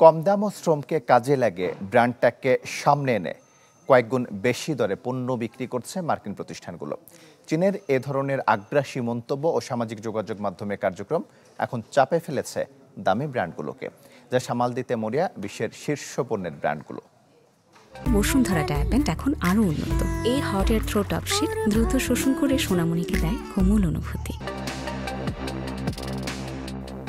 কম দাম ও শ্রমকে কাজে লাগিয়ে ব্র্যান্ডটাকে সামনে এনে কয়েকগুণ বেশি দরে পণ্য বিক্রি করছে মার্কিন প্রতিষ্ঠানগুলো। চীনের এ ধরনের আগ্রাসী মন্তব্য ও সামাজিক যোগাযোগ মাধ্যমে কার্যক্রম এখন চাপে ফেলেছে দামি ব্র্যান্ডগুলোকে, যা সামাল দিতে মরিয়া বিশ্বের শীর্ষ পণ্যের ব্র্যান্ডগুলো। বসুন্ধরা ডায়াপেন্ট এখন আরো উন্নত। এই hot air through top sheet দ্রুত শোষণ করে সোনামণিকে দেয় কোমল অনুভূতি।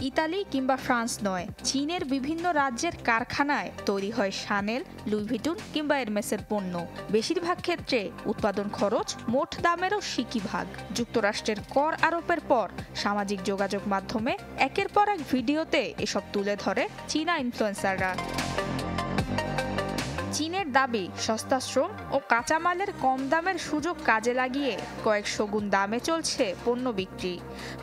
ইতালি কিংবা ফ্রান্স নয়, চীনের বিভিন্ন রাজ্যের কারখানায় তৈরি হয় শানেল, লুই ভিটুন কিংবা এরমেসের পণ্য। বেশিরভাগ ক্ষেত্রে উৎপাদন খরচ মোট দামেরও সিকি ভাগ। যুক্তরাষ্ট্রের কর আরোপের পর সামাজিক যোগাযোগ মাধ্যমে একের পর এক ভিডিওতে এসব তুলে ধরে চীনা ইনফ্লুয়েন্সাররা। চীনের দাবি, সস্তা শ্রম ও কাঁচামালের কম দামের সুযোগ কাজে লাগিয়ে কয়েকশো গুণ দামে চলছে পণ্য বিক্রি।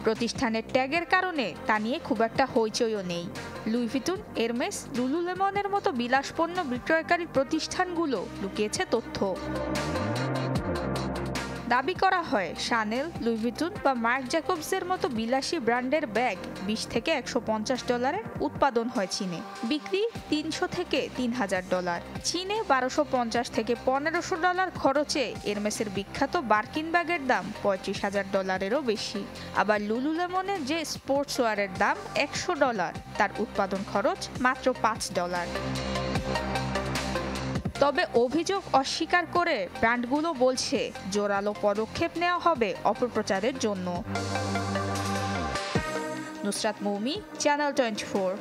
প্রতিষ্ঠানের ট্যাগের কারণে তা নিয়ে খুব একটা হইচইও নেই। লুই ভিটুন, এরমেস, লুলুলেমনের মতো বিলাসপণ্য বিক্রয়কারী প্রতিষ্ঠানগুলো লুকিয়েছে তথ্য। দাবি করা হয় শানেল, লুই ভিটুন বা মার্ক জ্যাকবসের মতো বিলাসী ব্র্যান্ডের ব্যাগ $20 থেকে $150 উৎপাদন হয় চীনে। বিক্রি $300 থেকে $3000। চীনে $1250 থেকে $1500 খরচে এরমেসের বিখ্যাত বার্কিন ব্যাগের দাম $35,000-এরও বেশি। আবার লুলুলেমনের যে স্পোর্টস ওয়্যারের দাম $100, তার উৎপাদন খরচ মাত্র $5। তবে অভিযোগ অস্বীকার করে ব্র্যান্ডগুলো বলছে জোরালো পদক্ষেপ নেওয়া হবে অপপ্রচারের জন্য। নুসরাত মৌমি, চ্যানেল 24।